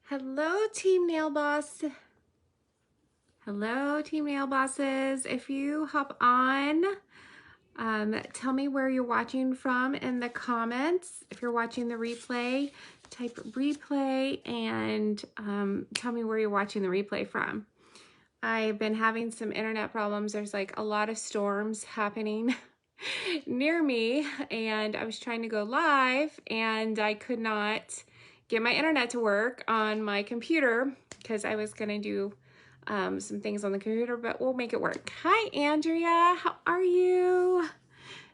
Hello, Team Nail Boss. Hello, Team Nail Bosses. If you hop on, tell me where you're watching from in the comments. If you're watching the replay, type replay and tell me where you're watching the replay from. I've been having some internet problems. There's like a lot of storms happening near me, and I was trying to go live and I could not get my internet to work on my computer because I was going to do some things on the computer, but we'll make it work. Hi, Andrea. How are you?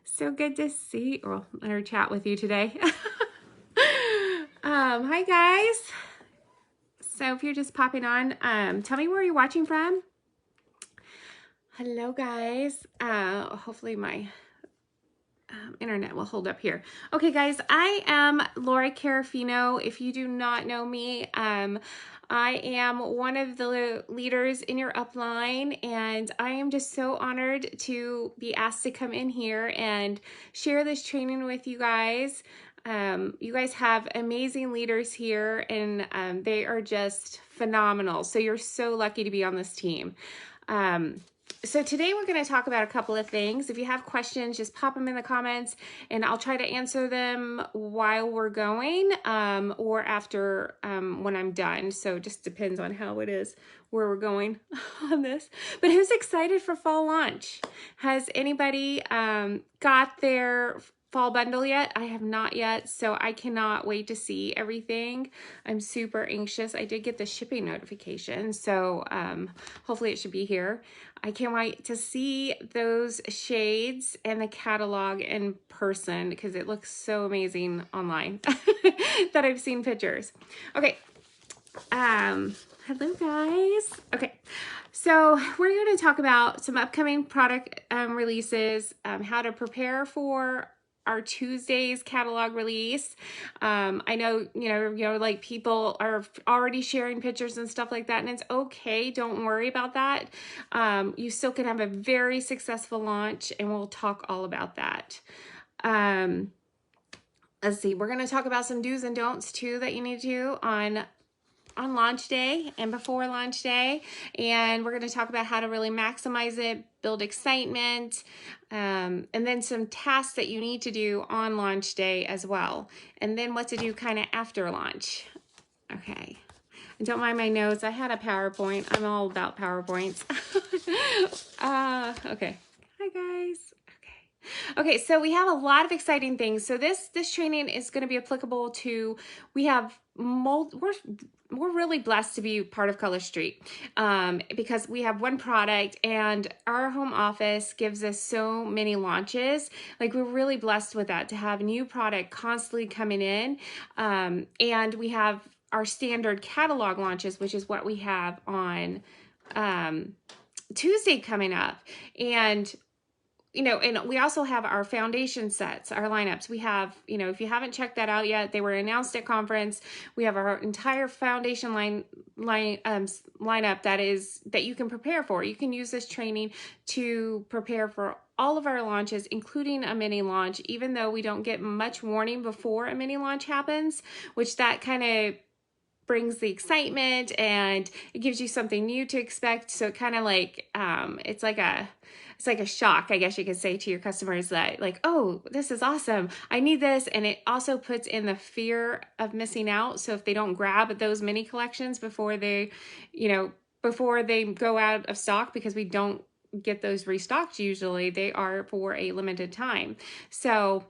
So good to see or chat with you today. Hi, guys. So if you're just popping on, tell me where you're watching from. Hello, guys. Hopefully my internet will hold up here. Okay, guys, I am Laura Carafino. If you do not know me, I am one of the leaders in your upline, and I am just so honored to be asked to come in here and share this training with you guys. You guys have amazing leaders here, and they are just phenomenal. So you're so lucky to be on this team. So today we're going to talk about a couple of things. If you have questions, just pop them in the comments and I'll try to answer them while we're going or after when I'm done. So it just depends on how it is where we're going on this. But who's excited for fall launch? Has anybody got their fall bundle yet? I have not yet, so I cannot wait to see everything. I'm super anxious. I did get the shipping notification, so hopefully it should be here. I can't wait to see those shades and the catalog in person because it looks so amazing online that I've seen pictures. Okay. Hello guys. Okay. So we're going to talk about some upcoming product releases, how to prepare for our Tuesday's catalog release. I know, like people are already sharing pictures and stuff like that, and it's okay. Don't worry about that. You still can have a very successful launch, and we'll talk all about that. Let's see. We're going to talk about some do's and don'ts too that you need to do on launch day and before launch day, and we're going to talk about how to really maximize it, build excitement, and then some tasks that you need to do on launch day as well, and then what to do kind of after launch. Okay, and don't mind my nose. I had a PowerPoint. I'm all about PowerPoints. Okay. Hi guys. Okay, so we have a lot of exciting things. So this training is going to be applicable to, we're really blessed to be part of Color Street because we have one product and our home office gives us so many launches. Like we're really blessed with that, to have new product constantly coming in. And we have our standard catalog launches, which is what we have on Tuesday coming up. And and we also have our foundation sets, our lineups. We have, if you haven't checked that out yet, they were announced at conference. We have our entire foundation lineup that you can prepare for. You can use this training to prepare for all of our launches, including a mini launch, even though we don't get much warning before a mini launch happens, which that kind of brings the excitement and it gives you something new to expect. So kind of like, it's like a shock, I guess you could say, to your customers that like, oh, this is awesome. I need this. And it also puts in the fear of missing out. So if they don't grab those mini collections before they go out of stock, because we don't get those restocked usually, they are for a limited time. So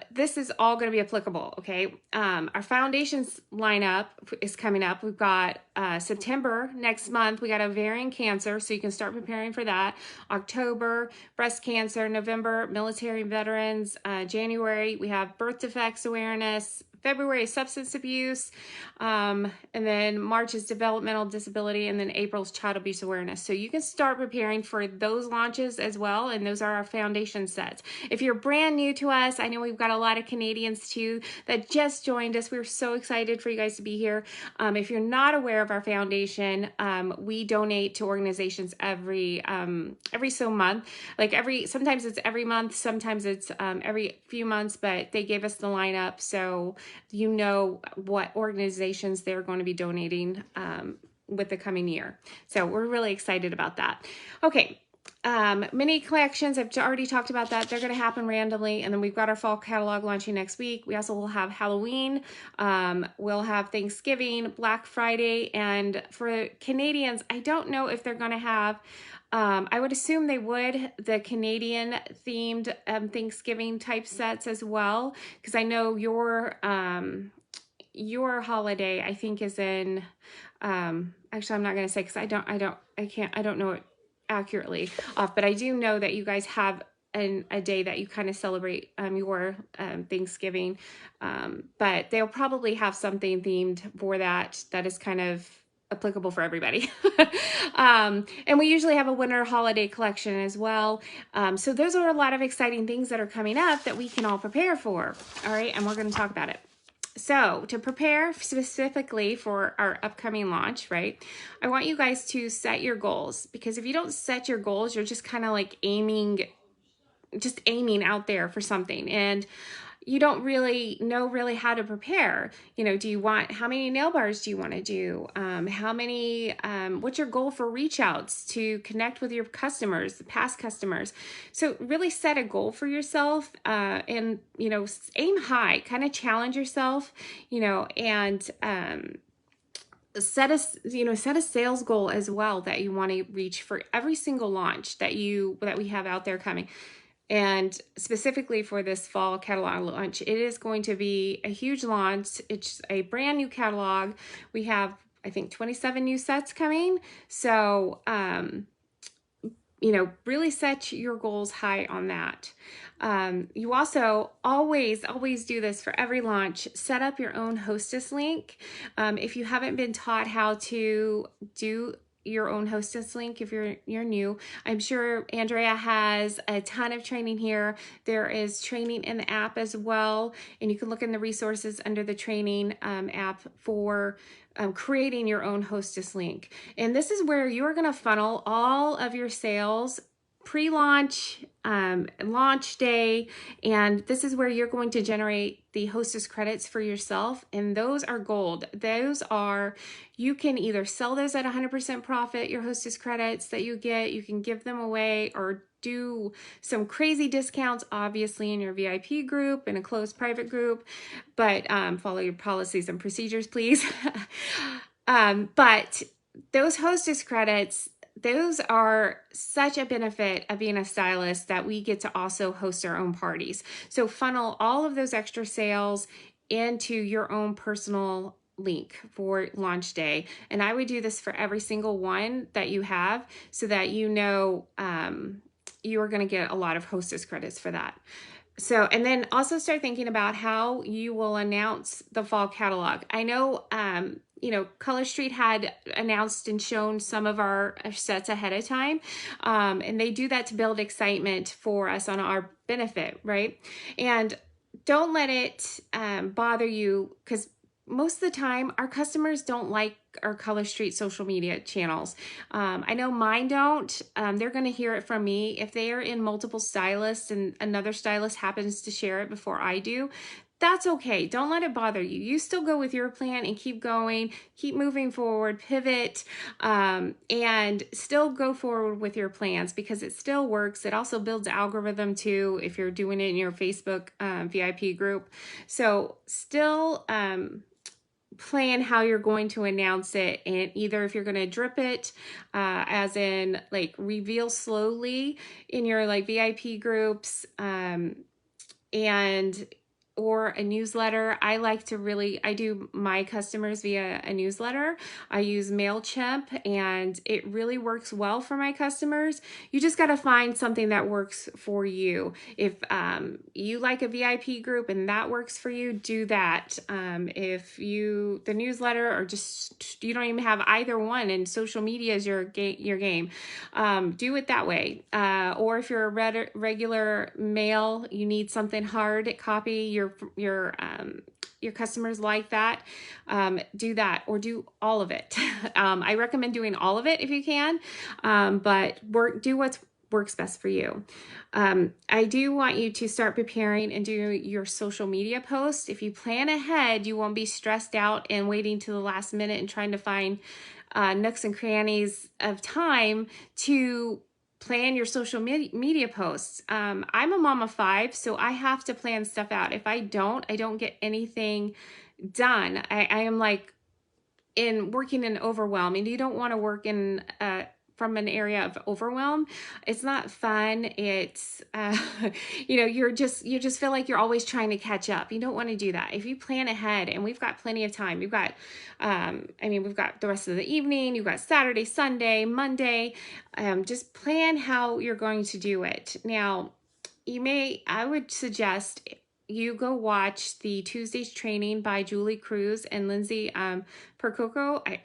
this is all going to be applicable. Okay, our foundations lineup is coming up. We've got September next month, we got ovarian cancer, so you can start preparing for that. October, breast cancer. November, military veterans. January, we have birth defects awareness. February, substance abuse, and then March is developmental disability, and then April's child abuse awareness. So you can start preparing for those launches as well, and those are our foundation sets. If you're brand new to us, I know we've got a lot of Canadians too that just joined us. We're so excited for you guys to be here. If you're not aware of our foundation, we donate to organizations every so month. Like sometimes it's every month, sometimes it's every few months, but they gave us the lineup, so you know what organizations they're going to be donating with the coming year. So we're really excited about that. Okay. Mini collections, I've already talked about that. They're going to happen randomly. And then we've got our fall catalog launching next week. We also will have Halloween. We'll have Thanksgiving, Black Friday. And for Canadians, I don't know if they're going to have, I would assume they would, the Canadian themed Thanksgiving type sets as well. Because I know your holiday, I think, is in, actually, I'm not going to say because I don't know it accurately off, but I do know that you guys have a day that you kind of celebrate your Thanksgiving, but they'll probably have something themed for that is kind of applicable for everybody. And we usually have a winter holiday collection as well. So those are a lot of exciting things that are coming up that we can all prepare for. All right, and we're going to talk about it. So to prepare specifically for our upcoming launch, right, I want you guys to set your goals, because if you don't set your goals, you're just kind of like aiming out there for something, and you don't really know how to prepare. You know, how many nail bars do you want to do? What's your goal for reach outs to connect with your customers, past customers? So really set a goal for yourself, and, you know, aim high, kind of challenge yourself, you know, and, set a sales goal as well that you want to reach for every single launch that we have out there coming. And specifically for this fall catalog launch, it is going to be a huge launch. It's a brand new catalog. We have, I think, 27 new sets coming. So, you know, really set your goals high on that. You also always do this for every launch. Set up your own hostess link. If you haven't been taught how to do your own hostess link, if you're new, I'm sure Andrea has a ton of training here. There is training in the app as well, and you can look in the resources under the training app for creating your own hostess link. And this is where you're going to funnel all of your sales pre-launch, launch day, and this is where you're going to generate the hostess credits for yourself, and those are gold. You can either sell those at 100% profit, your hostess credits that you get, you can give them away, or do some crazy discounts, obviously, in your VIP group, in a closed private group, but follow your policies and procedures, please. But those hostess credits, those are such a benefit of being a stylist that we get to also host our own parties. So funnel all of those extra sales into your own personal link for launch day. And I would do this for every single one that you have, so that you know you are going to get a lot of hostess credits for that. So, and then also start thinking about how you will announce the fall catalog. I know, you know, Color Street had announced and shown some of our sets ahead of time. And they do that to build excitement for us on our benefit, right? And don't let it bother you, because most of the time our customers don't like our Color Street social media channels. I know mine don't. They're going to hear it from me. If they are in multiple stylists and another stylist happens to share it before I do, that's okay. Don't let it bother you. You still go with your plan and keep going, keep moving forward, pivot, and still go forward with your plans, because it still works. It also builds algorithm too, if you're doing it in your Facebook VIP group. So still plan how you're going to announce it, and either if you're going to drip it as in like reveal slowly in your like VIP groups, and or a newsletter. I do my customers via a newsletter. I use MailChimp, and it really works well for my customers. You just got to find something that works for you. If you like a VIP group and that works for you, do that. If the newsletter, or just you don't even have either one and social media is your game, do it that way. Or if you're a regular mail, you need something hard copy, your customers like that, do that, or do all of it. I recommend doing all of it if you can, but do what's works best for you. I do want you to start preparing and do your social media posts. If you plan ahead, you won't be stressed out and waiting to the last minute and trying to find nooks and crannies of time to plan your social media posts. I'm a mom of 5, so I have to plan stuff out. If I don't get anything done. I am like working in overwhelm, and you don't want to work in from an area of overwhelm. It's not fun. It's you just feel like you're always trying to catch up. You don't want to do that. If you plan ahead, and we've got plenty of time, we've got we've got the rest of the evening, you've got Saturday, Sunday, Monday. Just plan how you're going to do it. Now, I would suggest you go watch the Tuesday's training by Julie Cruz and Lindsay Percoco. I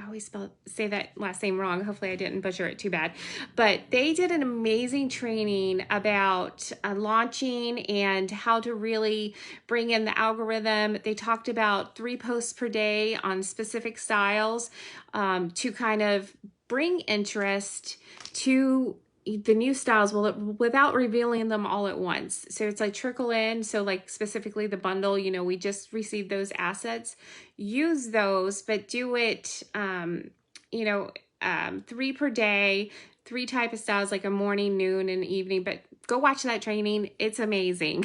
always say that last name wrong. Hopefully I didn't butcher it too bad. But they did an amazing training about launching and how to really bring in the algorithm. They talked about 3 posts per day on specific styles to kind of bring interest to the new styles without revealing them all at once. So it's like trickle in. So like specifically the bundle, we just received those assets. Use those, but do it, 3 per day, 3 type of styles, like a morning, noon, and evening. But go watch that training. It's amazing.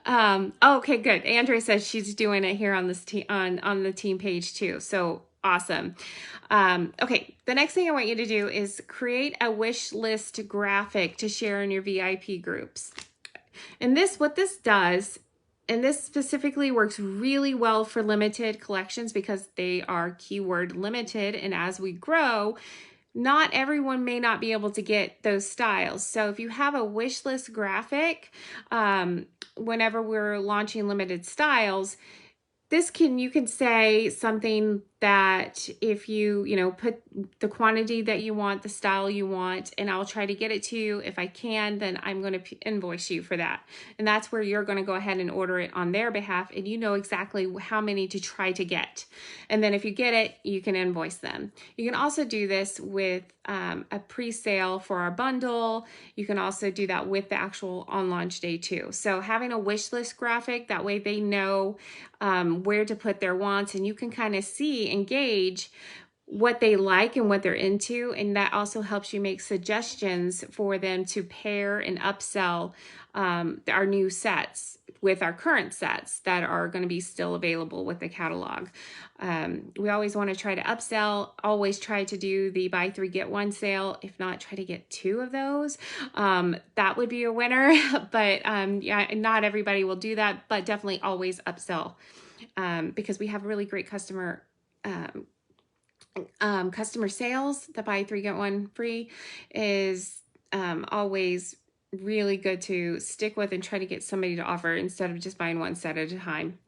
Okay, good. Andrea says she's doing it here on this on the team page too. So awesome. Okay, the next thing I want you to do is create a wish list graphic to share in your VIP groups. And what this does, and this specifically works really well for limited collections because they are keyword limited. And as we grow, not everyone may not be able to get those styles. So if you have a wish list graphic, whenever we're launching limited styles, you can say something that if you put the quantity that you want, the style you want, and I'll try to get it to you. If I can, then I'm going to invoice you for that. And that's where you're going to go ahead and order it on their behalf, and you know exactly how many to try to get. And then if you get it, you can invoice them. You can also do this with a pre-sale for our bundle. You can also do that with the actual on launch day too. So having a wish list graphic, that way they know where to put their wants, and you can kind of engage what they like and what they're into, and that also helps you make suggestions for them to pair and upsell our new sets with our current sets that are going to be still available with the catalog. We always want to try to upsell, always try to do the buy 3 get 1 sale. If not, try to get 2 of those. That would be a winner, but yeah, not everybody will do that, but definitely always upsell because we have really great customer sales. The buy 3 get 1 free is always really good to stick with and try to get somebody to offer instead of just buying 1 set at a time.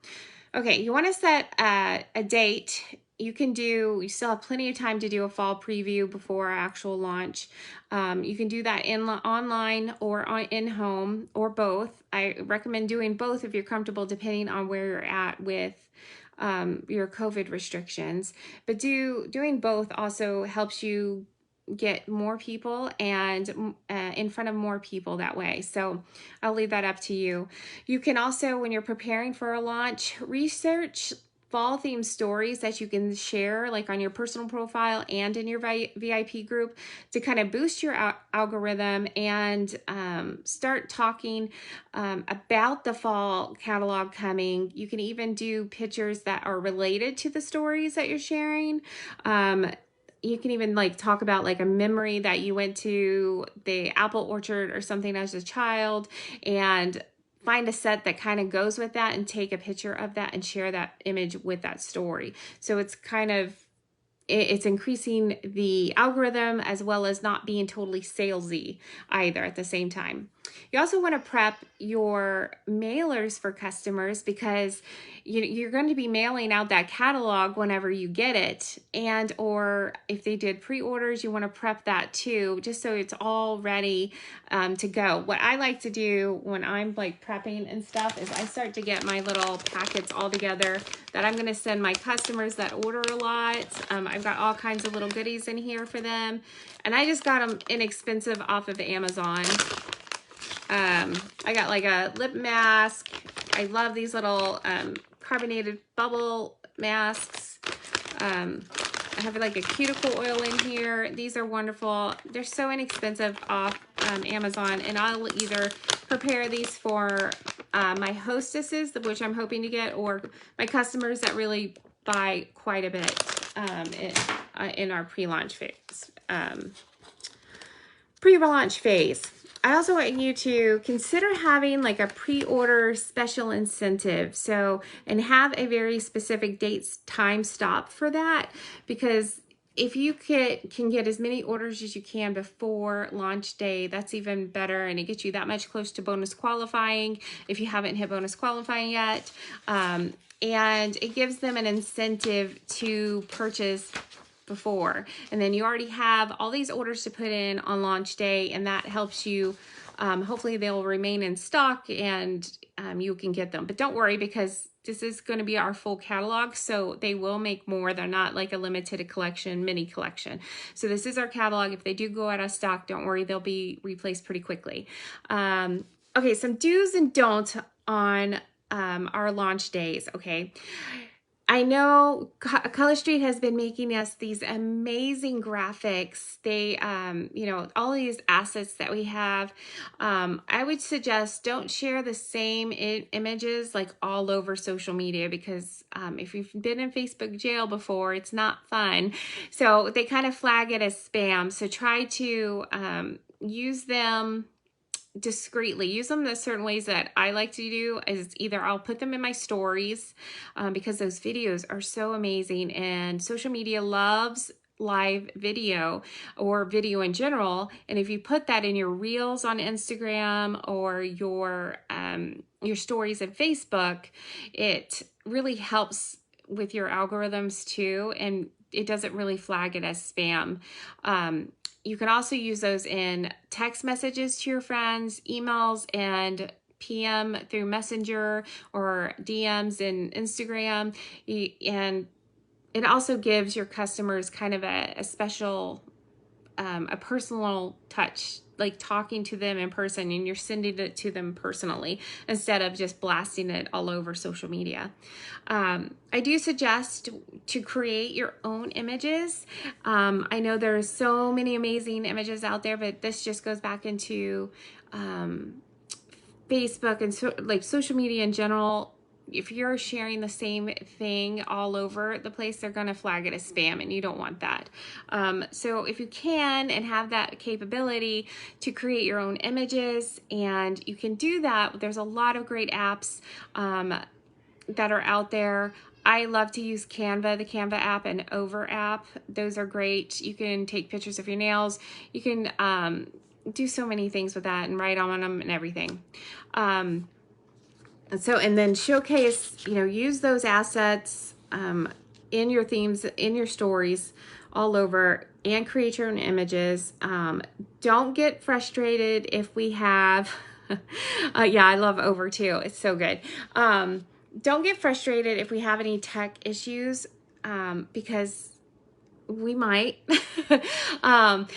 Okay, you want to set a date. You still have plenty of time to do a fall preview before our actual launch. You can do that online or in home or both. I recommend doing both if you're comfortable, depending on where you're at with your COVID restrictions. But doing both also helps you get more people and in front of more people that way. So I'll leave that up to you. You can also, when you're preparing for a launch, research fall themed stories that you can share like on your personal profile and in your VIP group to kind of boost your algorithm and start talking about the fall catalog coming. You can even do pictures that are related to the stories that you're sharing. You can even like talk about like a memory that you went to the apple orchard or something as a child and find a set that kind of goes with that and take a picture of that and share that image with that story. So it's it's increasing the algorithm as well as not being totally salesy either at the same time. You also want to prep your mailers for customers because you're going to be mailing out that catalog whenever you get it. And or if they did pre-orders, you want to prep that too, just so it's all ready to go. What I like to do when I'm like prepping and stuff is I start to get my little packets all together that I'm going to send my customers that order a lot. I've got all kinds of little goodies in here for them. And I just got them inexpensive off of Amazon. I got like a lip mask. I love these little carbonated bubble masks. I have like a cuticle oil in here. These are wonderful. They're so inexpensive off Amazon, and I'll either prepare these for my hostesses, which I'm hoping to get, or my customers that really buy quite a bit in our pre-launch phase. Pre-launch phase. I also want you to consider having like a pre-order special incentive. So, and have a very specific time stop for that, because if you can get as many orders as you can before launch day, that's even better, and it gets you that much close to bonus qualifying if you haven't hit bonus qualifying yet. And it gives them an incentive to purchase before, and then you already have all these orders to put in on launch day, and that helps you. Hopefully they'll remain in stock, and you can get them. But don't worry, because this is going to be our full catalog, so they will make more. They're not like a limited collection, mini collection. So this is our catalog. If they do go out of stock, don't worry, they'll be replaced pretty quickly. Okay, some do's and don'ts on our launch days. Okay. I know Color Street has been making us these amazing graphics. They, all these assets that we have. I would suggest don't share the same images like all over social media, because if you've been in Facebook jail before, it's not fun. So they kind of flag it as spam. So try to use them discreetly. Use them the certain ways that I like to do is either I'll put them in my stories because those videos are so amazing, and social media loves live video or video in general. And if you put that in your reels on Instagram or your stories in Facebook, it really helps with your algorithms too, and it doesn't really flag it as spam. You can also use those in text messages to your friends, emails, and PM through Messenger or DMs in Instagram. And it also gives your customers kind of a special, a personal touch, like talking to them in person, and you're sending it to them personally instead of just blasting it all over social media. I do suggest to create your own images. I know there's so many amazing images out there, but this just goes back into Facebook and like social media in general. If you're sharing the same thing all over the place, they're going to flag it as spam, and you don't want that. So if you can and have that capability to create your own images, and you can do that, there's a lot of great apps that are out there. I love to use Canva, the Canva app, and Over app. Those are great. You can take pictures of your nails. You can do so many things with that and write on them and everything. And then showcase, use those assets in your themes, in your stories all over, and create your own images. Don't get frustrated if we have, yeah, I love Over too. It's so good. Don't get frustrated if we have any tech issues, because we might. And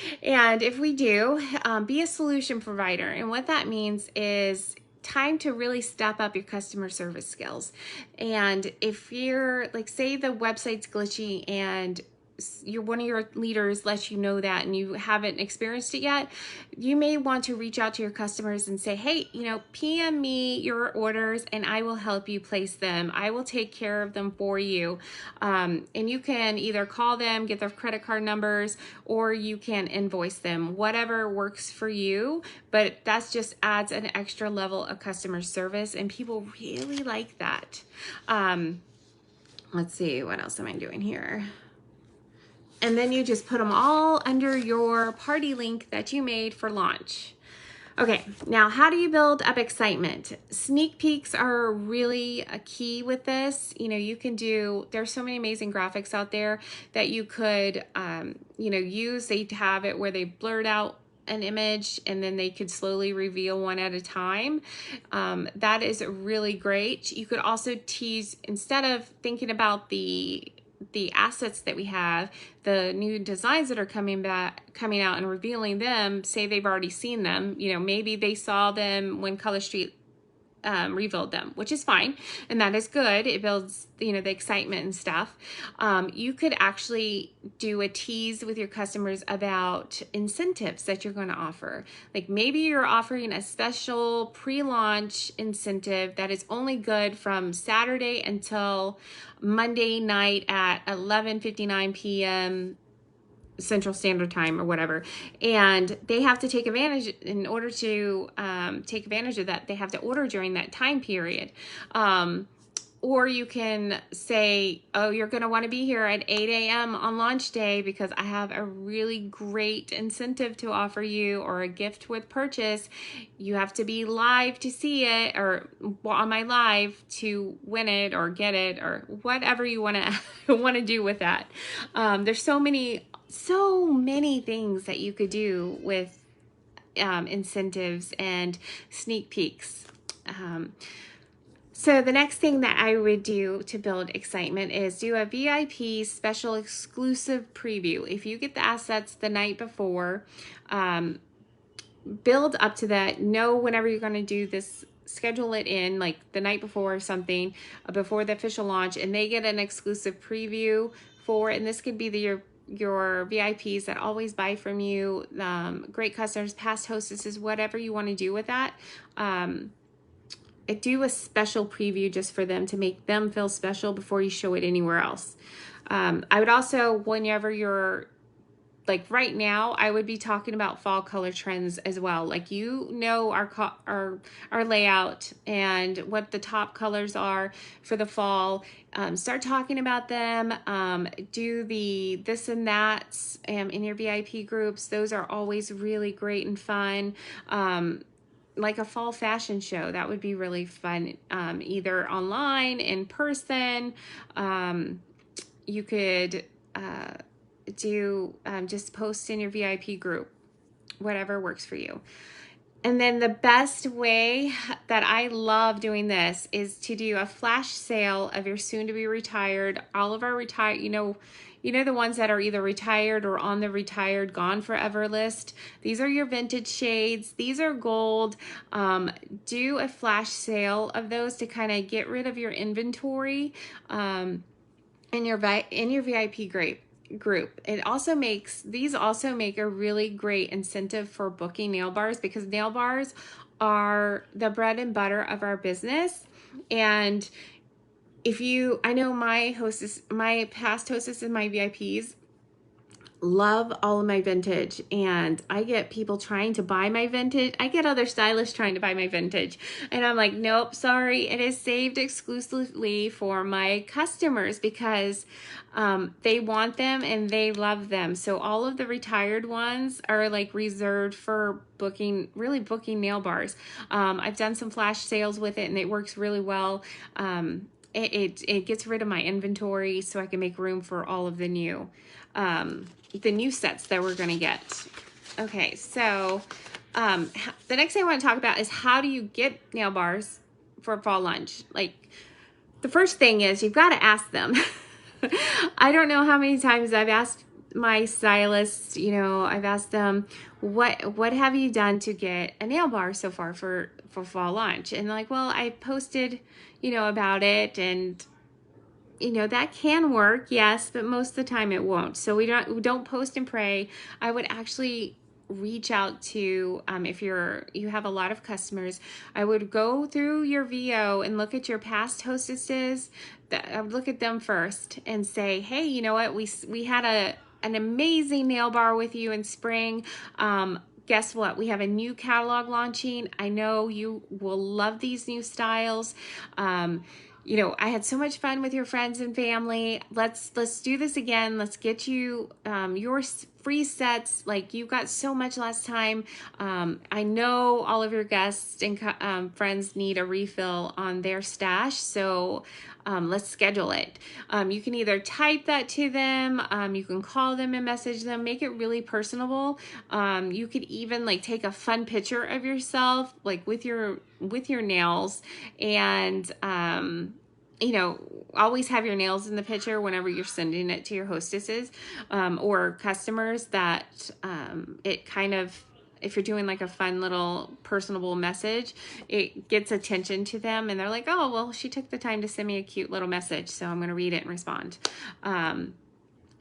if we do, be a solution provider. And what that means is time to really step up your customer service skills. And if you're like, say the website's glitchy and one of your leaders lets you know that and you haven't experienced it yet, you may want to reach out to your customers and say, hey, PM me your orders and I will help you place them. I will take care of them for you. And you can either call them, get their credit card numbers, or you can invoice them, whatever works for you. But that's just adds an extra level of customer service, and people really like that. Let's see, what else am I doing here? And then you just put them all under your party link that you made for launch. Okay, now how do you build up excitement? Sneak peeks are really a key with this. You know, you can do, there's so many amazing graphics out there that you could, you know, use. They have it where they blurred out an image and then they could slowly reveal one at a time. That is really great. You could also tease, instead of thinking about the assets that we have, the new designs that are coming out and revealing them, say they've already seen them, you know, maybe they saw them when Color Street revealed them, which is fine, and that is good. It builds, you know, the excitement and stuff. You could actually do a tease with your customers about incentives that you're going to offer. Like maybe you're offering a special pre-launch incentive that is only good from Saturday until Monday night at 11:59 p.m. Central Standard Time or whatever, and they have to take advantage. In order to take advantage of that, they have to order during that time period. Or you can say, oh, you're going to want to be here at 8 a.m. on launch day because I have a really great incentive to offer you, or a gift with purchase. You have to be live to see it, or on my live to win it or get it, or whatever you want to do with that. There's so many things that you could do with incentives and sneak peeks. So the next thing that I would do to build excitement is do a VIP special exclusive preview. If you get the assets the night before, build up to that. Know whenever you're going to do this, schedule it in like the night before or something, before the official launch, and they get an exclusive preview for it. And this could be your VIPs that always buy from you, great customers, past hostesses, whatever you want to do with that. Do a special preview just for them to make them feel special before you show it anywhere else. I would also, whenever you're, like right now, I would be talking about fall color trends as well. Like, you know, our layout and what the top colors are for the fall. Start talking about them. Do the this and that's in your VIP groups. Those are always really great and fun. Like a fall fashion show, that would be really fun, either online, in person. You could do just post in your VIP group, whatever works for you. And then the best way that I love doing this is to do a flash sale of your soon to be retired, all of our retired, you know, the ones that are either retired or on the retired gone forever list. These are your vintage shades. These are gold. Do a flash sale of those to kind of get rid of your inventory in your VIP group. These also make a really great incentive for booking nail bars, because nail bars are the bread and butter of our business. And I know my past hostess and my VIPs love all of my vintage, and I get people trying to buy my vintage. I get other stylists trying to buy my vintage, and I'm like, nope, sorry, it is saved exclusively for my customers because they want them and they love them. So all of the retired ones are like reserved for booking nail bars. I've done some flash sales with it and it works really well. It gets rid of my inventory so I can make room for all of the new sets that we're going to get. Okay, so the next thing I want to talk about is how do you get nail bars for fall lunch? Like, the first thing is you've got to ask them. I don't know how many times I've asked my stylists, you know, I've asked them, what have you done to get a nail bar so far for fall lunch? And they're like, well, I posted, you know, about it, and you know, that can work, yes, but most of the time it won't. So we don't post and pray. I would actually reach out to, if you have a lot of customers, I would go through your VO and look at your past hostesses. I would look at them first and say, hey, you know what, we had an amazing nail bar with you in spring. Guess what? We have a new catalog launching. I know you will love these new styles. You know, I had so much fun with your friends and family. Let's do this again. Let's get you your free sets. Like, you got so much last time. I know all of your guests and friends need a refill on their stash, so let's schedule it. You can either type that to them, you can call them and message them, make it really personable. You could even like take a fun picture of yourself, like with your nails, and you know, always have your nails in the picture whenever you're sending it to your hostesses or customers, that it kind of, if you're doing like a fun little personable message, it gets attention to them and they're like, oh, well, she took the time to send me a cute little message, so I'm going to read it and respond.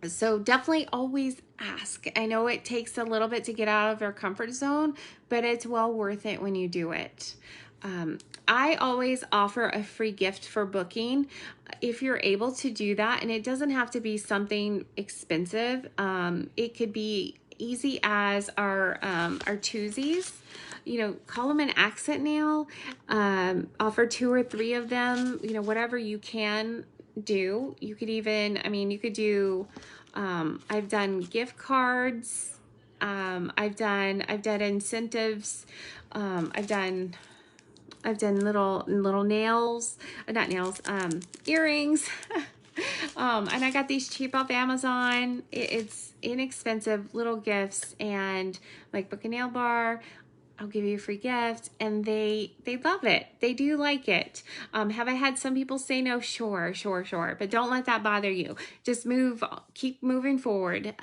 So definitely always ask. I know it takes a little bit to get out of their comfort zone, but it's well worth it when you do it. I always offer a free gift for booking if you're able to do that, and it doesn't have to be something expensive. It could be easy as our twosies. You know, call them an accent nail. Offer 2 or 3 of them. You know, whatever you can do. You could even, I mean, you could do. I've done gift cards. I've done incentives. I've done little nails, not nails, earrings. And I got these cheap off Amazon. It's inexpensive little gifts, and like, book a nail bar, I'll give you a free gift, and they love it. They do like it. Have I had some people say no? Sure, but don't let that bother you. Just keep moving forward.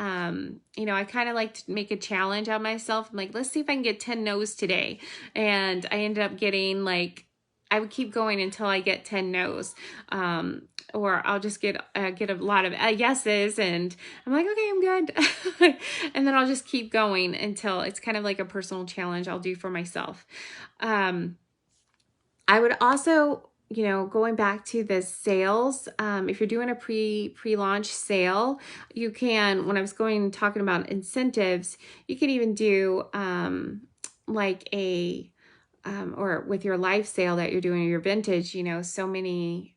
You know, I kind of like to make a challenge on myself. I'm like, let's see if I can get 10 no's today. And I ended up getting like, I would keep going until I get 10 no's. Or I'll just get a lot of yeses, and I'm like, okay, I'm good. And then I'll just keep going until it's kind of like a personal challenge I'll do for myself. I would also, you know, going back to the sales, if you're doing a pre-launch sale, you can, when I was talking about incentives, you can even do like or with your live sale that you're doing, your vintage, you know, so many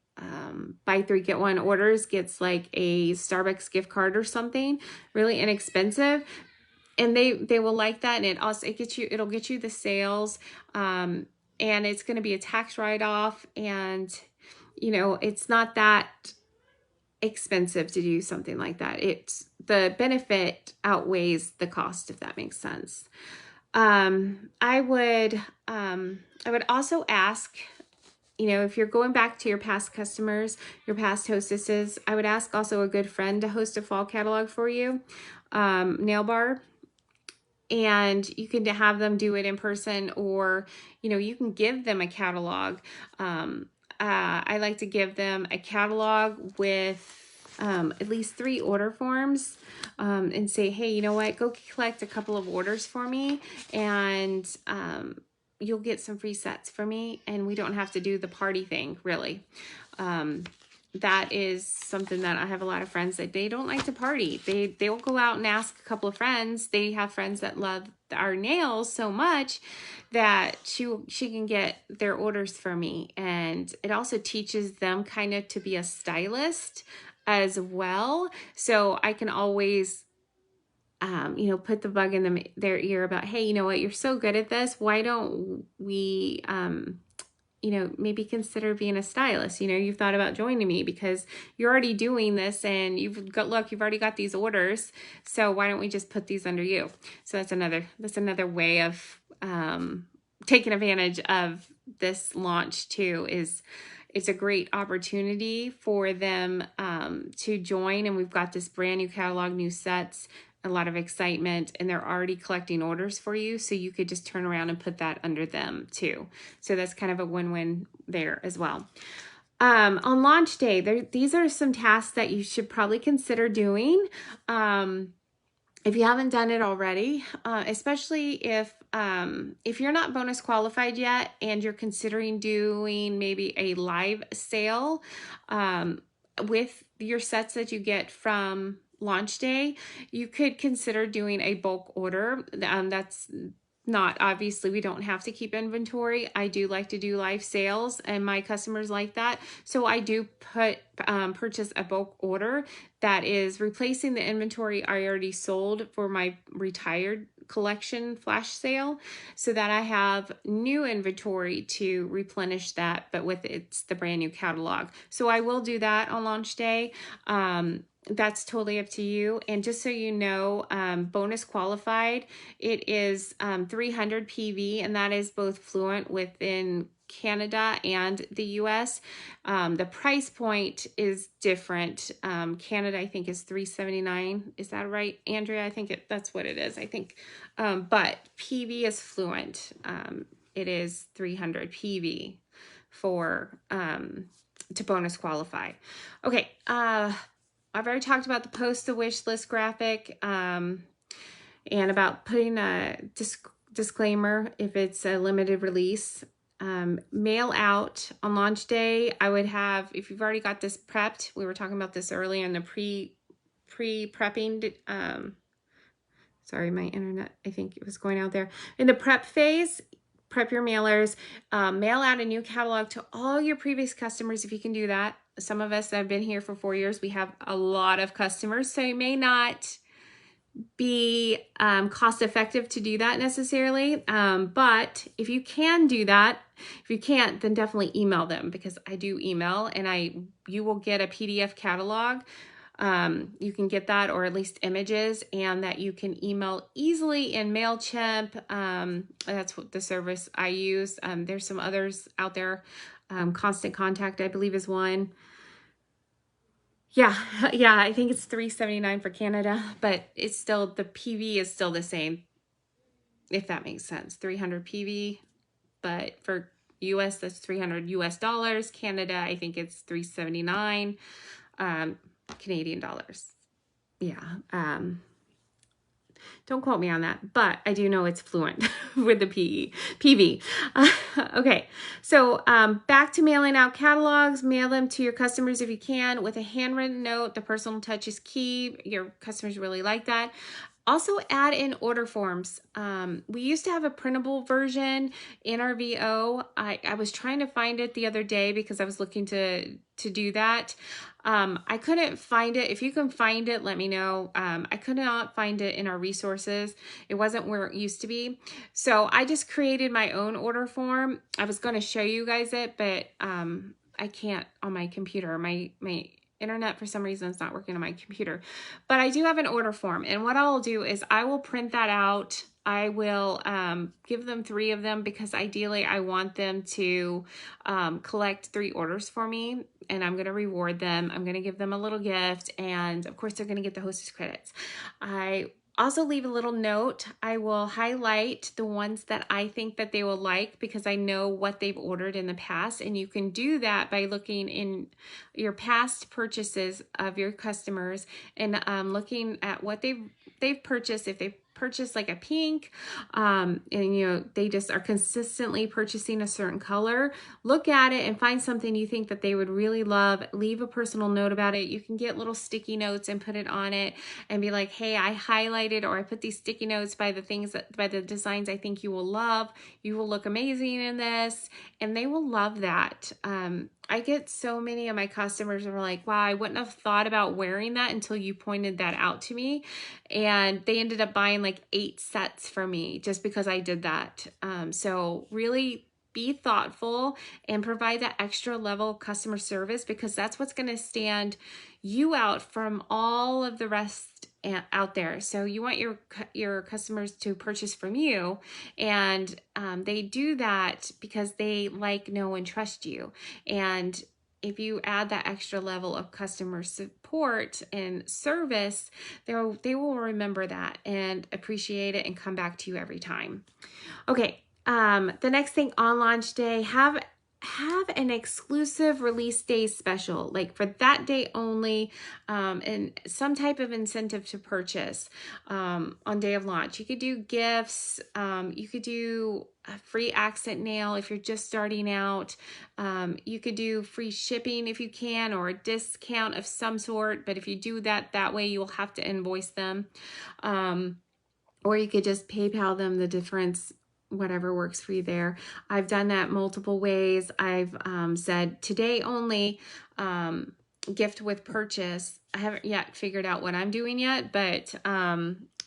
buy 3 get 1 orders gets like a Starbucks gift card or something, really inexpensive, and they will like that. And it'll get you the sales, and it's going to be a tax write-off, and you know, it's not that expensive to do something like that. It's the benefit outweighs the cost, if that makes sense. I would also ask, you know, if you're going back to your past customers, your past hostesses, I would ask also a good friend to host a fall catalog for you, nail bar. And you can have them do it in person, or, you know, you can give them a catalog. I like to give them a catalog with at least 3 order forms, and say, hey, you know what, go collect a couple of orders for me, and you'll get some free sets for me, and we don't have to do the party thing, really. That is something that I have a lot of friends that they don't like to party. They will go out and ask a couple of friends. They have friends that love our nails so much that she can get their orders for me. And it also teaches them kind of to be a stylist as well. So I can always you know, put the bug in their ear about, hey, you know what, you're so good at this. Why don't we, you know, maybe consider being a stylist? You know, you've thought about joining me because you're already doing this, and you've already got these orders. So why don't we just put these under you? So that's another way of taking advantage of this launch too. It's a great opportunity for them to join, and we've got this brand new catalog, new sets, a lot of excitement, and they're already collecting orders for you, so you could just turn around and put that under them too. So that's kind of a win-win there as well. On launch day, these are some tasks that you should probably consider doing if you haven't done it already, especially if you're not bonus qualified yet and you're considering doing maybe a live sale with your sets that you get from launch day. You could consider doing a bulk order. That's not obviously we don't have to keep inventory. I do like to do live sales and my customers like that. So I do purchase a bulk order that is replacing the inventory I already sold for my retired collection flash sale, so that I have new inventory to replenish that, but with it's the brand new catalog. So I will do that on launch day. That's totally up to you. And just so you know, bonus qualified, it is 300 PV, and that is both fluent within Canada and the US. The price point is different. Canada, I think, is $379. Is that right, Andrea? I think that's what it is, I think. But PV is fluent. It is 300 PV for to bonus qualify. Okay. I've already talked about the post the wish list graphic, and about putting a disclaimer if it's a limited release. Mail out on launch day. I would have, if you've already got this prepped, we were talking about this earlier in the pre-prepping. Sorry, my internet, I think it was going out there. In the prep phase, prep your mailers, mail out a new catalog to all your previous customers if you can do that. Some of us that have been here for 4 years, we have a lot of customers, so it may not be cost effective to do that necessarily. But if you can do that, if you can't, then definitely email them, because I do email, and you will get a PDF catalog. You can get that, or at least images, and that you can email easily in MailChimp. That's what the service I use. There's some others out there. Constant Contact, I believe, is one. Yeah, I think it's $379 for Canada, but it's still, the PV is still the same, if that makes sense. 300 PV, but for US, that's $300 US. Canada, I think it's $379 Canadian dollars. Yeah. Don't quote me on that, but I do know it's fluent with the PV. Okay, so back to mailing out catalogs. Mail them to your customers if you can with a handwritten note. The personal touch is key. Your customers really like that. Also add in order forms. We used to have a printable version in our VO. I was trying to find it the other day because I was looking to do that. I couldn't find it. If you can find it, let me know. I could not find it in our resources. It wasn't where it used to be. So I just created my own order form. I was going to show you guys it, but I can't on my computer. My internet for some reason is not working on my computer, but I do have an order form, and what I'll do is I will print that out. I will give them 3 of them, because ideally I want them to collect 3 orders for me, and I'm going to reward them. I'm going to give them a little gift, and of course they're going to get the hostess credits. I also leave a little note. I will highlight the ones that I think that they will like, because I know what they've ordered in the past, and you can do that by looking in your past purchases of your customers and looking at what they've purchased. If they've purchased like a pink, and they just are consistently purchasing a certain color, look at it and find something you think that they would really love. Leave a personal note about it. You can get little sticky notes and put it on it and be like, hey, I highlighted, or I put these sticky notes by the designs I think you will love. You will look amazing in this, and they will love that. I get so many of my customers are like, wow, I wouldn't have thought about wearing that until you pointed that out to me. And they ended up buying like 8 sets for me just because I did that. So really be thoughtful and provide that extra level of customer service, because that's what's going to stand you out from all of the rest out there. So you want your customers to purchase from you, and they do that because they like, know, and trust you. And if you add that extra level of customer support and service, they will remember that and appreciate it and come back to you every time. Okay, the next thing on launch day, have an exclusive release day special, like for that day only, and some type of incentive to purchase on day of launch. You could do gifts, you could do a free accent nail if you're just starting out. You could do free shipping if you can, or a discount of some sort, but if you do that way, you will have to invoice them. or you could just PayPal them the difference, whatever works for you there. I've done that multiple ways. I've said today only, gift with purchase. I haven't yet figured out what I'm doing yet, but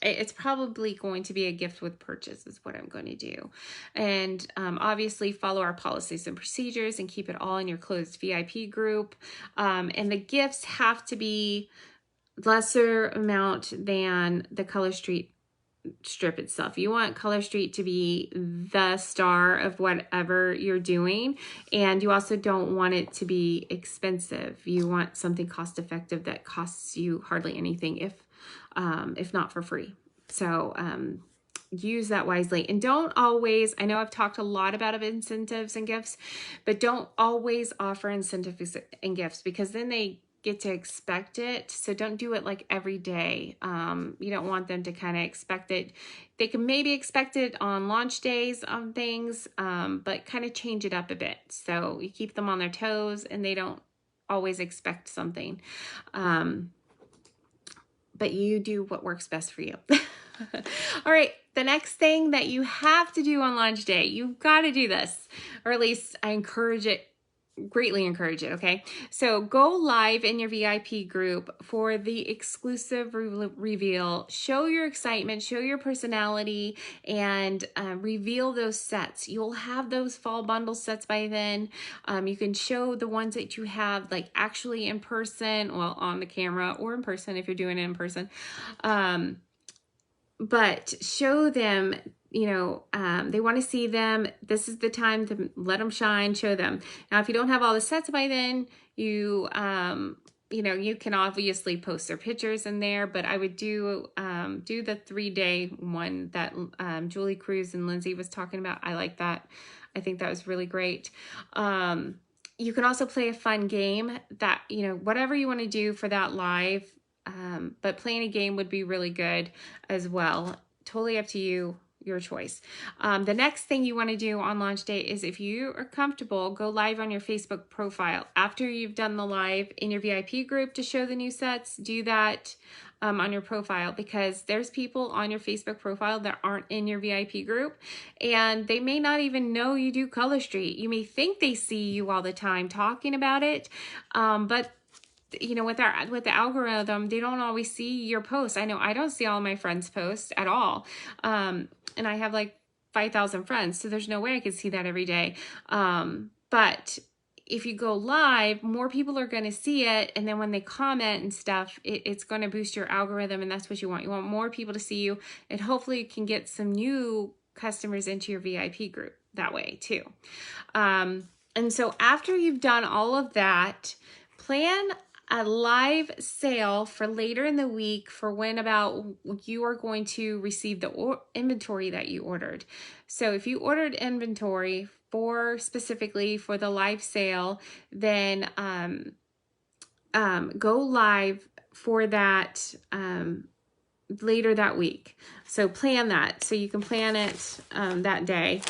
it's probably going to be a gift with purchase is what I'm going to do. And obviously follow our policies and procedures and keep it all in your closed VIP group. And the gifts have to be lesser amount than the Color Street strip itself. You want Color Street to be the star of whatever you're doing, and you also don't want it to be expensive. You want something cost effective that costs you hardly anything, if not for free. So use that wisely, and don't always, I know I've talked a lot about incentives and gifts, but don't always offer incentives and gifts, because then they get to expect it. So don't do it like every day. You don't want them to kind of expect it. They can maybe expect it on launch days on things, but kind of change it up a bit. So you keep them on their toes and they don't always expect something. But you do what works best for you. All right, the next thing that you have to do on launch day, you've got to do this, or at least I encourage it, greatly encourage it, okay? So go live in your VIP group for the exclusive reveal. Show your excitement, show your personality, and reveal those sets. You'll have those fall bundle sets by then. You can show the ones that you have like actually in person, well, on the camera, or in person if you're doing it in person. But show them, you know, they want to see them. This is the time to let them shine, show them. Now, if you don't have all the sets by then, you know, you can obviously post their pictures in there, but I would do the 3-day one that Julie Cruz and Lindsay was talking about. I like that. I think that was really great. You can also play a fun game that, you know, whatever you want to do for that live, but playing a game would be really good as well. Totally up to you, your choice. The next thing you want to do on launch day is, if you are comfortable, go live on your Facebook profile. After you've done the live in your VIP group to show the new sets, do that on your profile, because there's people on your Facebook profile that aren't in your VIP group, and they may not even know you do Color Street. You may think they see you all the time talking about it, but you know, with the algorithm, they don't always see your posts. I know I don't see all my friends' posts at all. And I have like 5,000 friends, so there's no way I could see that every day. But if you go live, more people are going to see it. And then when they comment and stuff, it's going to boost your algorithm. And that's what you want. You want more people to see you, and hopefully you can get some new customers into your VIP group that way too. And so after you've done all of that, plan a live sale for later in the week for when about you are going to receive the inventory that you ordered. So if you ordered inventory specifically for the live sale, then go live for that later that week. So plan that. So you can plan it that day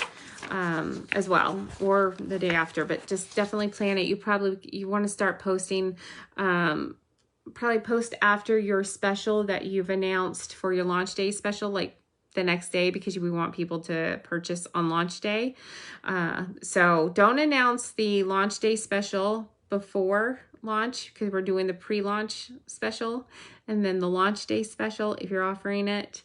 as well, or the day after, but just definitely plan it. You want to start posting, probably post after your special that you've announced for your launch day special, like the next day, because we want people to purchase on launch day. So don't announce the launch day special before launch, because we're doing the pre-launch special and then the launch day special if you're offering it,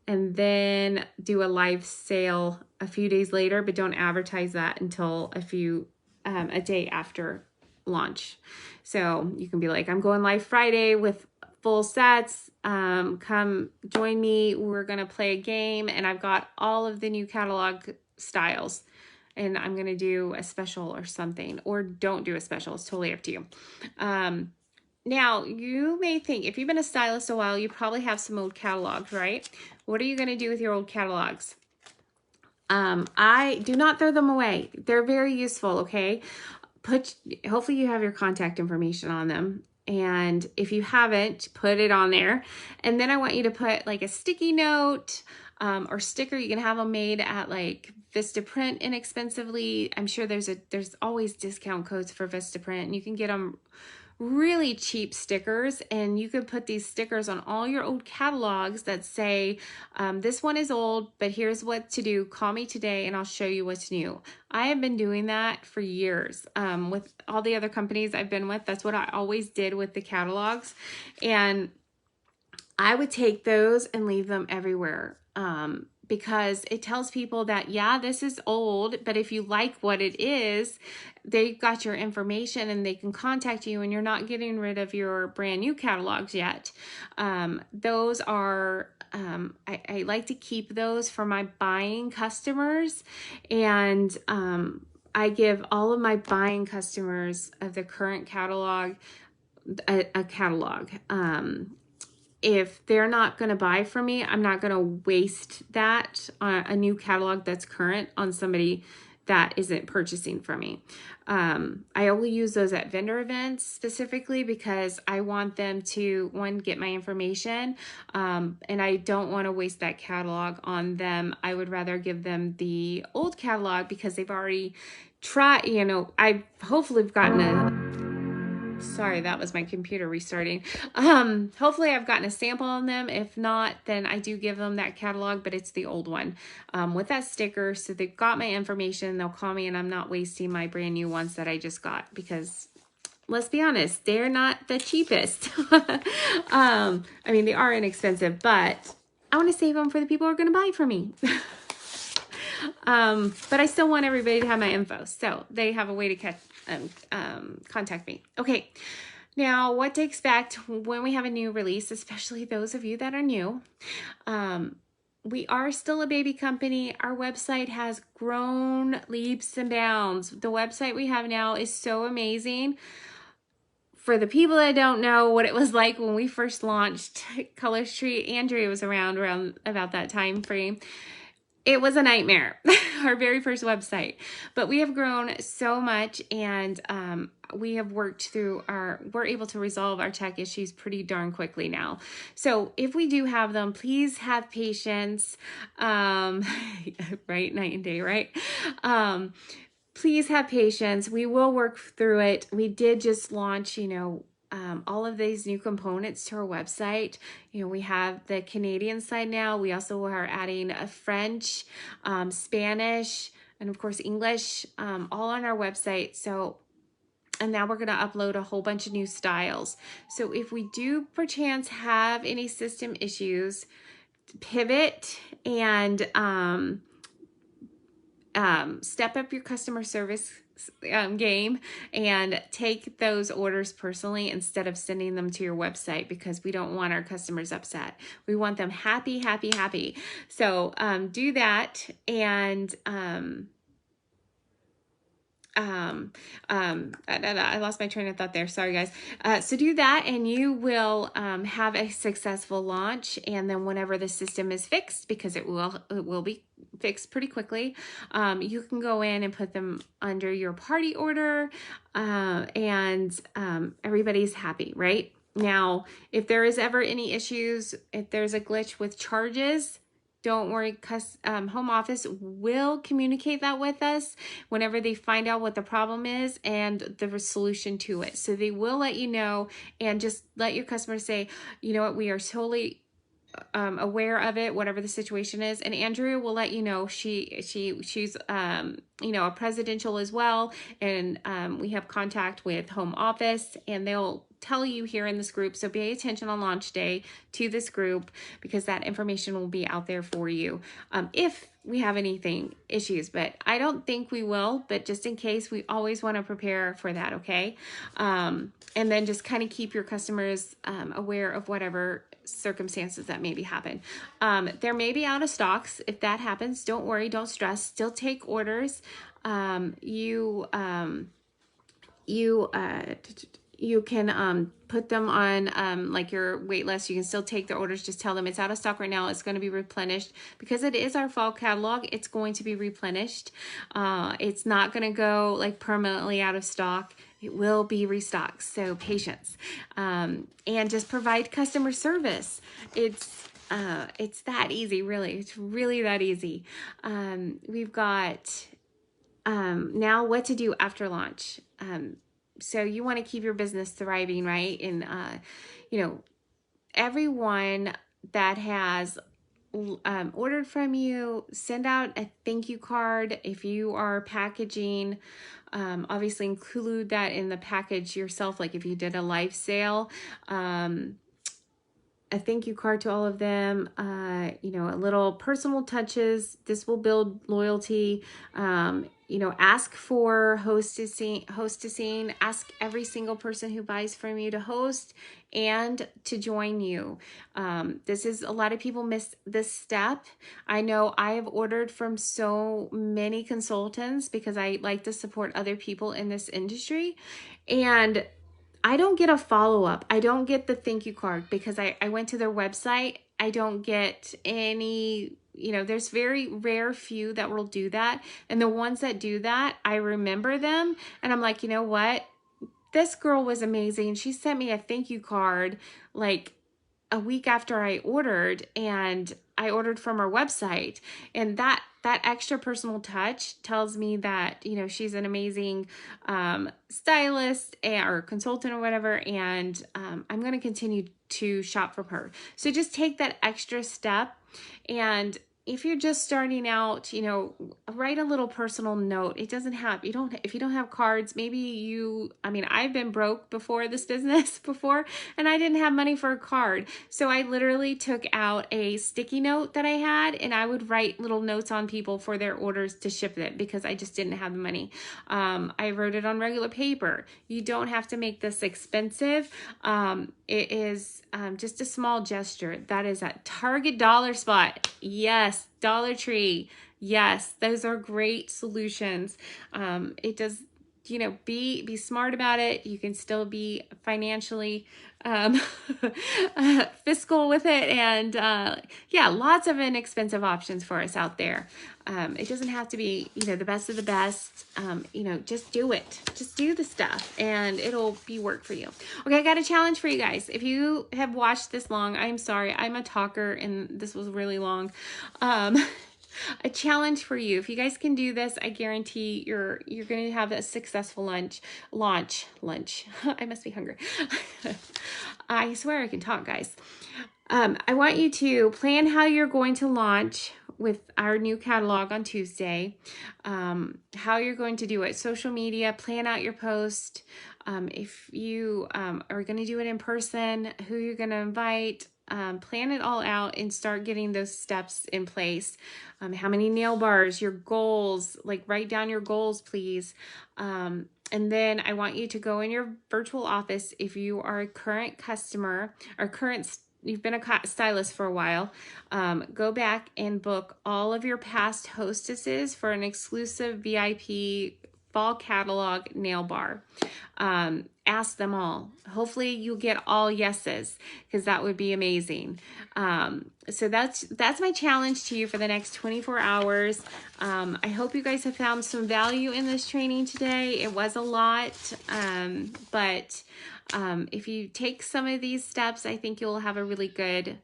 and then do a live sale a few days later, but don't advertise that until a day after launch. So you can be like, I'm going live Friday with full sets. Come join me. We're going to play a game, and I've got all of the new catalog styles, and I'm going to do a special or something, or don't do a special. It's totally up to you. Now, you may think, if you've been a stylist a while, you probably have some old catalogs, right? What are you going to do with your old catalogs? I do not throw them away. They're very useful, okay? Hopefully you have your contact information on them. And if you haven't, put it on there. And then I want you to put like a sticky note or sticker. You can have them made at like Vistaprint inexpensively. I'm sure there's always discount codes for Vistaprint, and you can get them really cheap stickers, and you could put these stickers on all your old catalogs that say, this one is old, but here's what to do. Call me today and I'll show you what's new. I have been doing that for years with all the other companies I've been with. That's what I always did with the catalogs. And I would take those and leave them everywhere because it tells people that, yeah, this is old, but if you like what it is, they got your information and they can contact you, and you're not getting rid of your brand new catalogs yet. Those are, I like to keep those for my buying customers, and I give all of my buying customers of the current catalog a catalog. If they're not going to buy from me, I'm not going to waste that a new catalog that's current on somebody that isn't purchasing from me. I only use those at vendor events specifically because I want them to, one, get my information, and I don't want to waste that catalog on them. I would rather give them the old catalog because they've already tried, I hopefully have gotten sorry, that was my computer restarting. Hopefully I've gotten a sample on them. If not, then I do give them that catalog, but it's the old one with that sticker. So they've got my information. They'll call me, and I'm not wasting my brand new ones that I just got because, let's be honest, they're not the cheapest. I mean, they are inexpensive, but I want to save them for the people who are going to buy from me. But I still want everybody to have my info, so they have a way to contact me. Okay, now what to expect when we have a new release, especially those of you that are new. We are still a baby company. Our website has grown leaps and bounds. The website we have now is so amazing. For the people that don't know what it was like when we first launched Color Street, Andrea was around about that time frame. It was a nightmare, our very first website, but we have grown so much, and we have worked through we're able to resolve our tech issues pretty darn quickly now. So if we do have them, please have patience, right? Night and day, right? Please have patience. We will work through it. We did just launch, all of these new components to our website. We have the Canadian side now. We also are adding a French, Spanish, and of course English, all on our website. And now we're going to upload a whole bunch of new styles. So if we do perchance have any system issues, pivot and step up your customer service game and take those orders personally instead of sending them to your website, because we don't want our customers upset. We want them happy, happy, happy. So do that. And I lost my train of thought there. Sorry, guys. So do that, and you will have a successful launch. And then whenever the system is fixed, because it will be fixed pretty quickly, you can go in and put them under your party order, and everybody's happy, right? Now, if there is ever any issues, if there's a glitch with charges, don't worry, home office will communicate that with us whenever they find out what the problem is and the solution to it. So they will let you know, and just let your customers say, you know what, we are totally aware of it, whatever the situation is. And Andrea will let you know. She's a presidential as well, and we have contact with home office, and they'll tell you here in this group. So pay attention on launch day to this group, because that information will be out there for you if we have anything issues. But I don't think we will, but just in case, we always want to prepare for that. Okay. And then just kind of keep your customers aware of whatever circumstances that maybe happen. There may be out of stocks. If that happens, don't worry, don't stress, still take orders. You can put them on like your wait list. You can still take their orders. Just tell them it's out of stock right now. It's going to be replenished, because it is our fall catalog. It's going to be replenished. It's not going to go like permanently out of stock. It will be restocked. So patience, and just provide customer service. It's that easy, really. It's really that easy. We've got now what to do after launch. so you want to keep your business thriving, right? And, you know, everyone that has ordered from you, send out a thank you card. If you are packaging, obviously include that in the package yourself. Like if you did a live sale, a thank you card to all of them, you know, a little personal touches. This will build loyalty. You know, ask for hostessing, ask every single person who buys from you to host and to join you. This is, a lot of people miss this step. I know I have ordered from so many consultants because I like to support other people in this industry, and I don't get a follow-up. I don't get the thank you card because I went to their website. I don't get any, you know, there's very rare few that will do that. And the ones that do that, I remember them. And I'm like, you know what? This girl was amazing. She sent me a thank you card like a week after I ordered, and I ordered from her website, and that extra personal touch tells me that, you know, she's an amazing stylist or consultant or whatever, and I'm going to continue to shop from her. So just take that extra step. And if you're just starting out, you know, write a little personal note. It doesn't have, if you don't have cards, maybe you, I mean, I've been broke before this business before, and I didn't have money for a card. So I literally took out a sticky note that I had, and I would write little notes on people for their orders to ship it because I just didn't have the money. I wrote it on regular paper. You don't have to make this expensive. It is just a small gesture. That is at Target Dollar Spot. Yes. Dollar Tree. Yes. Those are great solutions. It does, you know, be smart about it. You can still be financially fiscal with it. And yeah, lots of inexpensive options for us out there. It doesn't have to be, you know, the best of the best. You know, just do it. Just do the stuff and it'll be work for you. Okay, I got a challenge for you guys. If you have watched this long, I'm sorry. I'm a talker and this was really long. A challenge for you. If you guys can do this, I guarantee you're going to have a successful launch. I must be hungry. I swear I can talk, guys. I want you to plan how you're going to launch with our new catalog on Tuesday, how you're going to do it, social media, plan out your post. If you are going to do it in person, who you're going to invite, plan it all out and start getting those steps in place. How many nail bars, your goals, like write down your goals, please. And then I want you to go in your virtual office. If you are a current customer or you've been a stylist for a while, go back and book all of your past hostesses for an exclusive VIP fall catalog nail bar. Ask them all. Hopefully you'll get all yeses, because that would be amazing. So that's my challenge to you for the next 24 hours. I hope you guys have found some value in this training today. It was a lot, but if you take some of these steps, I think you'll have a really good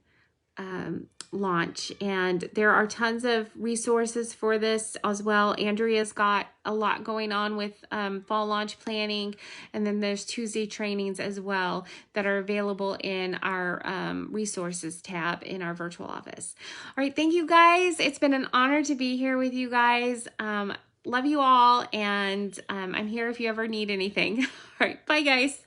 launch. And there are tons of resources for this as well. Andrea's got a lot going on with fall launch planning, and then there's Tuesday trainings as well that are available in our resources tab in our virtual office. All right, thank you guys. It's been an honor to be here with you guys. Love you all, and I'm here if you ever need anything. All right, bye guys.